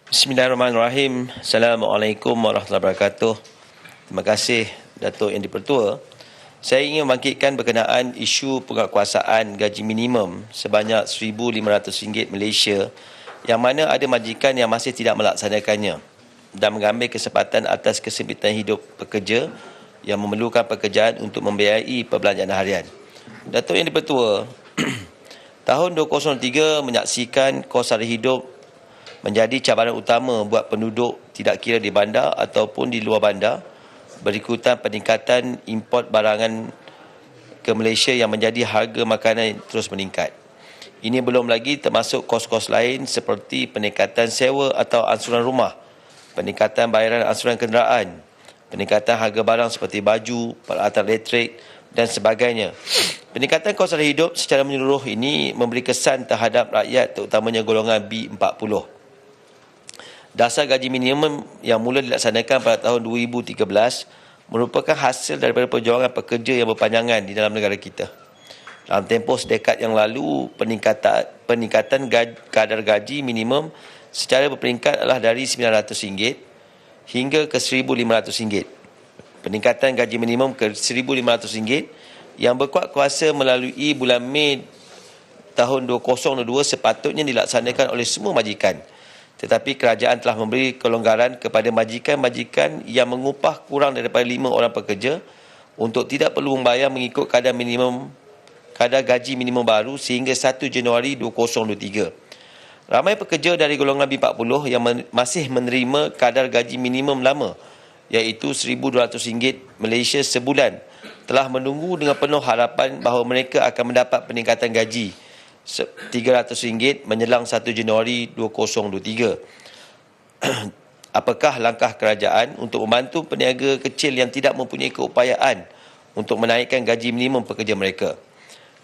Bismillahirrahmanirrahim. Assalamualaikum warahmatullahi wabarakatuh. Terima kasih Datuk Yang di-Pertua. Saya ingin membangkitkan berkenaan isu penguatkuasaan gaji minimum sebanyak RM1,500 Malaysia yang mana ada majikan yang masih tidak melaksanakannya dan mengambil kesempatan atas kesempitan hidup pekerja yang memerlukan pekerjaan untuk membiayai perbelanjaan harian. Datuk Yang di-Pertua, tahun 2003 menyaksikan kos sara hidup menjadi cabaran utama buat penduduk tidak kira di bandar ataupun di luar bandar, berikutan peningkatan import barangan ke Malaysia yang menjadi harga makanan terus meningkat. Ini belum lagi termasuk kos-kos lain seperti peningkatan sewa atau ansuran rumah, peningkatan bayaran ansuran kenderaan, peningkatan harga barang seperti baju, peralatan elektrik dan sebagainya. Peningkatan kos sara hidup secara menyeluruh ini memberi kesan terhadap rakyat terutamanya golongan B40. Dasar gaji minimum yang mula dilaksanakan pada tahun 2013 merupakan hasil daripada perjuangan pekerja yang berpanjangan di dalam negara kita. Dalam tempoh sedekad yang lalu, peningkatan kadar gaji minimum secara berperingkat adalah dari RM900 hingga ke RM1,500. Peningkatan gaji minimum ke RM1,500 yang berkuat kuasa melalui bulan Mei tahun 2022 sepatutnya dilaksanakan oleh semua majikan. Tetapi kerajaan telah memberi kelonggaran kepada majikan-majikan yang mengupah kurang daripada 5 orang pekerja untuk tidak perlu membayar mengikut kadar gaji minimum baru sehingga 1 Januari 2023. Ramai pekerja dari golongan B40 yang masih menerima kadar gaji minimum lama iaitu RM1,200 Malaysia sebulan telah menunggu dengan penuh harapan bahawa mereka akan mendapat peningkatan gaji RM300 menjelang 1 Januari 2023. Apakah langkah kerajaan untuk membantu peniaga kecil yang tidak mempunyai keupayaan untuk menaikkan gaji minimum pekerja mereka?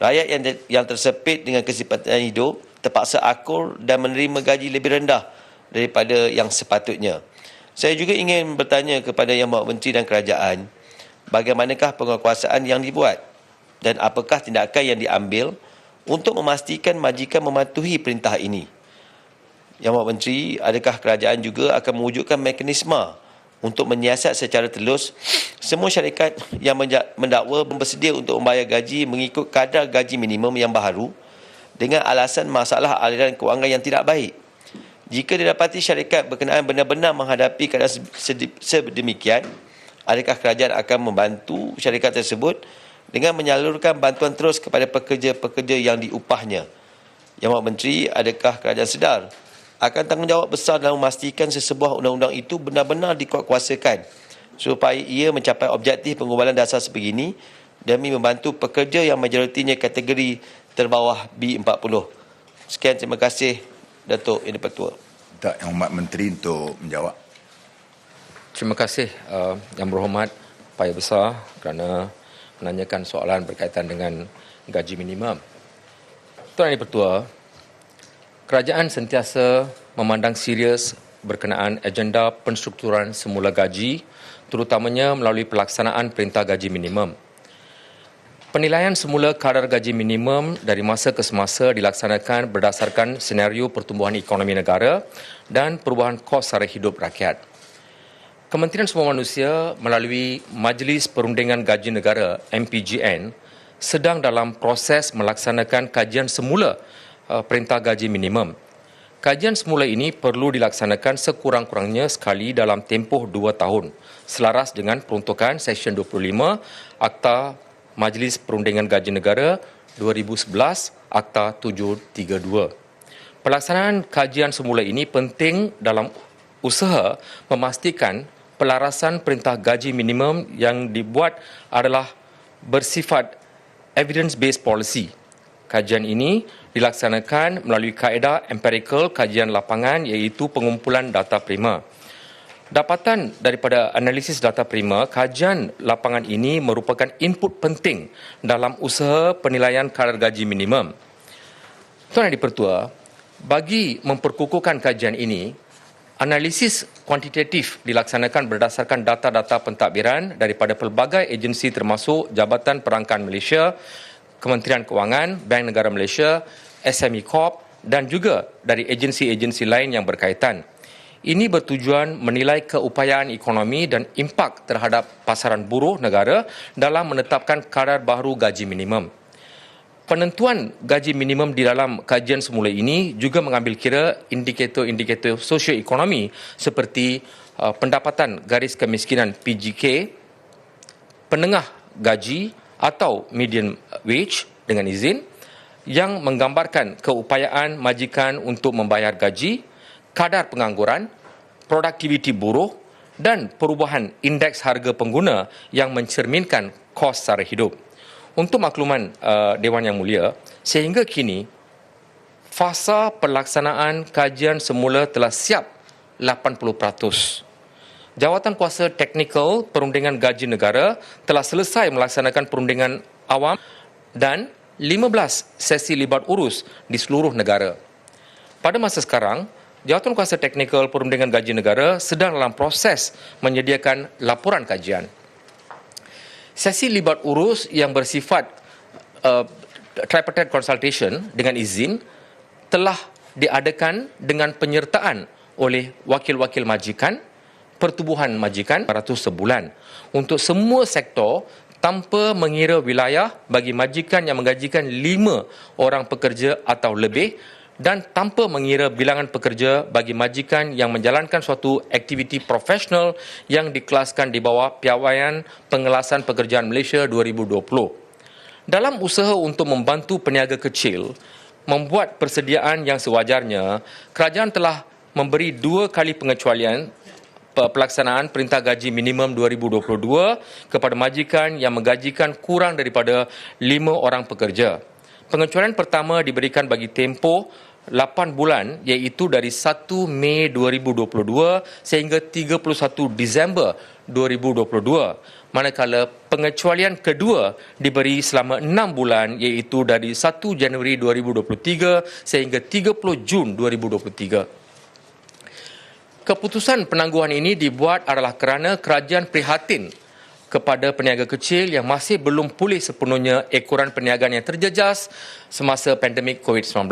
Rakyat yang tersepit dengan kesempatan hidup terpaksa akur dan menerima gaji lebih rendah daripada yang sepatutnya. Saya juga ingin bertanya kepada Yang Berhormat Menteri dan kerajaan, bagaimanakah penguatkuasaan yang dibuat dan apakah tindakan yang diambil untuk memastikan majikan mematuhi perintah ini? Yang Berhormat Menteri, adakah kerajaan juga akan mewujudkan mekanisme untuk menyiasat secara telus semua syarikat yang mendakwa bersedia untuk membayar gaji mengikut kadar gaji minimum yang baharu dengan alasan masalah aliran kewangan yang tidak baik? Jika didapati syarikat berkenaan benar-benar menghadapi keadaan sedemikian, adakah kerajaan akan membantu syarikat tersebut dengan menyalurkan bantuan terus kepada pekerja-pekerja yang diupahnya? Yang Berhormat Menteri, adakah kerajaan sedar akan tanggungjawab besar dalam memastikan sesebuah undang-undang itu benar-benar dikuatkuasakan supaya ia mencapai objektif penggubalan dasar sebegini demi membantu pekerja yang majoritinya kategori terbawah B40? Sekian, terima kasih Datuk Yang di-Pertua. Yang Hormat Menteri untuk menjawab. Terima kasih Yang Berhormat Paya Besar kerana menanyakan soalan berkaitan dengan gaji minimum. Tuan Yang di-Pertua, kerajaan sentiasa memandang serius berkenaan agenda penstrukturan semula gaji, terutamanya melalui pelaksanaan Perintah Gaji Minimum. Penilaian semula kadar gaji minimum dari masa ke semasa dilaksanakan berdasarkan senario pertumbuhan ekonomi negara dan perubahan kos sara hidup rakyat. Kementerian Sumber Manusia melalui Majlis Perundingan Gaji Negara MPGN sedang dalam proses melaksanakan kajian semula Perintah Gaji Minimum. Kajian semula ini perlu dilaksanakan sekurang-kurangnya sekali dalam tempoh 2 tahun selaras dengan peruntukan Seksyen 25 Akta Majlis Perundingan Gaji Negara 2011 Akta 732. Pelaksanaan kajian semula ini penting dalam usaha memastikan pelarasan perintah gaji minimum yang dibuat adalah bersifat evidence-based policy. Kajian ini dilaksanakan melalui kaedah empirical kajian lapangan iaitu pengumpulan data prima. Dapatan daripada analisis data prima, kajian lapangan ini merupakan input penting dalam usaha penilaian kadar gaji minimum. Tuan Yang di-Pertua, bagi memperkukuhkan kajian ini, analisis kuantitatif dilaksanakan berdasarkan data-data pentadbiran daripada pelbagai agensi termasuk Jabatan Perangkan Malaysia, Kementerian Kewangan, Bank Negara Malaysia, SME Corp dan juga dari agensi-agensi lain yang berkaitan. Ini bertujuan menilai keupayaan ekonomi dan impak terhadap pasaran buruh negara dalam menetapkan kadar baru gaji minimum. Penentuan gaji minimum di dalam kajian semula ini juga mengambil kira indikator-indikator sosioekonomi seperti pendapatan garis kemiskinan PGK, penengah gaji atau median wage dengan izin, yang menggambarkan keupayaan majikan untuk membayar gaji, kadar pengangguran, produktiviti buruh dan perubahan indeks harga pengguna yang mencerminkan kos sara hidup. Untuk makluman Dewan Yang Mulia, sehingga kini fasa pelaksanaan kajian semula telah siap 80%. Jawatan Kuasa Teknikal Perundingan Gaji Negara telah selesai melaksanakan perundingan awam dan 15 sesi libat urus di seluruh negara. Pada masa sekarang, Jawatan Kuasa Teknikal Perundingan Gaji Negara sedang dalam proses menyediakan laporan kajian. Sesi libat urus yang bersifat tripartite consultation dengan izin telah diadakan dengan penyertaan oleh wakil-wakil majikan, pertubuhan majikan 100 sebulan untuk semua sektor tanpa mengira wilayah bagi majikan yang menggajikan 5 orang pekerja atau lebih dan tanpa mengira bilangan pekerja bagi majikan yang menjalankan suatu aktiviti profesional yang dikelaskan di bawah Piawaian Pengelasan Pekerjaan Malaysia 2020. Dalam usaha untuk membantu peniaga kecil membuat persediaan yang sewajarnya, kerajaan telah memberi 2 kali pengecualian pelaksanaan Perintah Gaji Minimum 2022 kepada majikan yang menggajikan kurang daripada 5 orang pekerja. Pengecualian pertama diberikan bagi tempoh 8 bulan iaitu dari 1 Mei 2022 sehingga 31 Disember 2022. Manakala pengecualian kedua diberi selama 6 bulan iaitu dari 1 Januari 2023 sehingga 30 Jun 2023. Keputusan penangguhan ini dibuat adalah kerana kerajaan prihatin kepada peniaga kecil yang masih belum pulih sepenuhnya ekoran perniagaan yang terjejas semasa pandemik COVID-19.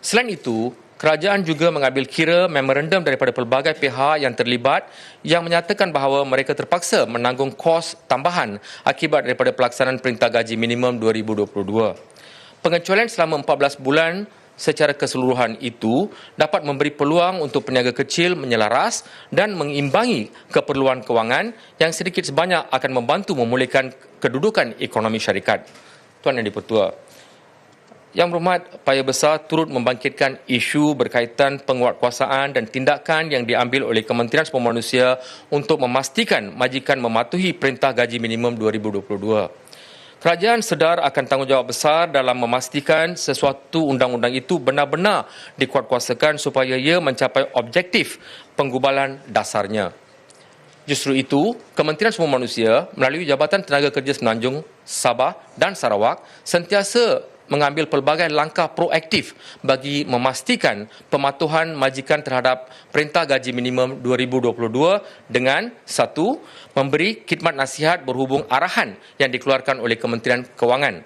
Selain itu, kerajaan juga mengambil kira memorandum daripada pelbagai pihak yang terlibat yang menyatakan bahawa mereka terpaksa menanggung kos tambahan akibat daripada pelaksanaan Perintah Gaji Minimum 2022. Pengecualian selama 14 bulan secara keseluruhan itu dapat memberi peluang untuk peniaga kecil menyelaras dan mengimbangi keperluan kewangan yang sedikit sebanyak akan membantu memulihkan kedudukan ekonomi syarikat. Tuan Yang di-Pertua, Yang Berhormat Paya Besar turut membangkitkan isu berkaitan penguatkuasaan dan tindakan yang diambil oleh Kementerian Sumber Manusia untuk memastikan majikan mematuhi Perintah Gaji Minimum 2022. Kerajaan sedar akan tanggungjawab besar dalam memastikan sesuatu undang-undang itu benar-benar dikuatkuasakan supaya ia mencapai objektif penggubalan dasarnya. Justru itu, Kementerian Sumber Manusia melalui Jabatan Tenaga Kerja Semenanjung, Sabah dan Sarawak sentiasa mengambil pelbagai langkah proaktif bagi memastikan pematuhan majikan terhadap Perintah Gaji Minimum 2022 dengan 1. Memberi khidmat nasihat berhubung arahan yang dikeluarkan oleh Kementerian Kewangan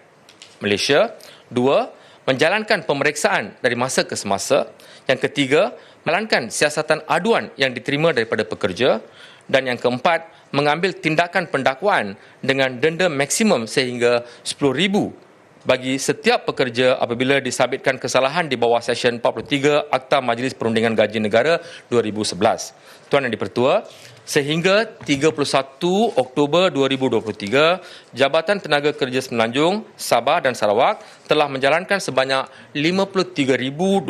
Malaysia. 2. Menjalankan pemeriksaan dari masa ke semasa. Yang ketiga, menjalankan siasatan aduan yang diterima daripada pekerja. Dan yang keempat, mengambil tindakan pendakwaan dengan denda maksimum sehingga RM10,000 bagi setiap pekerja apabila disabitkan kesalahan di bawah Seksyen 43 Akta Majlis Perundingan Gaji Negara 2011. Tuan Yang di-Pertua, sehingga 31 Oktober 2023, Jabatan Tenaga Kerja Semenanjung, Sabah dan Sarawak telah menjalankan sebanyak 53,287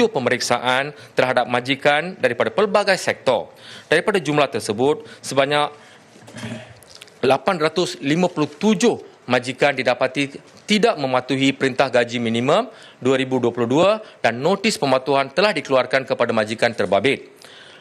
pemeriksaan terhadap majikan daripada pelbagai sektor. Daripada jumlah tersebut, sebanyak 857 majikan didapati tidak mematuhi Perintah Gaji Minimum 2022 dan notis pematuhan telah dikeluarkan kepada majikan terbabit.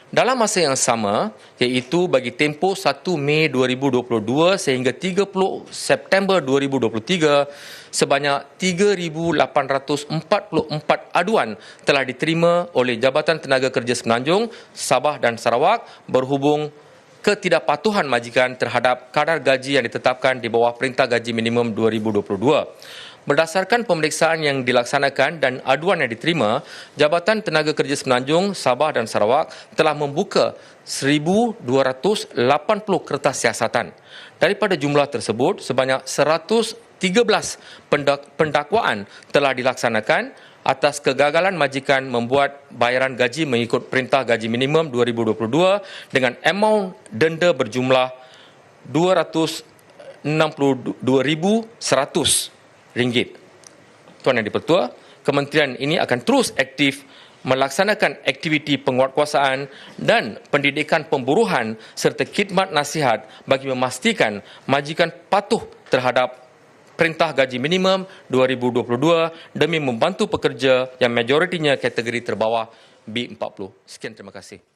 Dalam masa yang sama, iaitu bagi tempoh 1 Mei 2022 sehingga 30 September 2023, sebanyak 3,844 aduan telah diterima oleh Jabatan Tenaga Kerja Semenanjung, Sabah dan Sarawak berhubung ketidakpatuhan majikan terhadap kadar gaji yang ditetapkan di bawah Perintah Gaji Minimum 2022. Berdasarkan pemeriksaan yang dilaksanakan dan aduan yang diterima, Jabatan Tenaga Kerja Semenanjung, Sabah dan Sarawak telah membuka 1,280 kertas siasatan. Daripada jumlah tersebut, sebanyak 113 pendakwaan telah dilaksanakan atas kegagalan majikan membuat bayaran gaji mengikut Perintah Gaji Minimum 2022 dengan amaun denda berjumlah RM262,100. Tuan Yang di-Pertua, kementerian ini akan terus aktif melaksanakan aktiviti penguatkuasaan dan pendidikan pemburuhan serta khidmat nasihat bagi memastikan majikan patuh terhadap Perintah Gaji Minimum 2022 demi membantu pekerja yang majoritinya kategori terbawah B40. Sekian, terima kasih.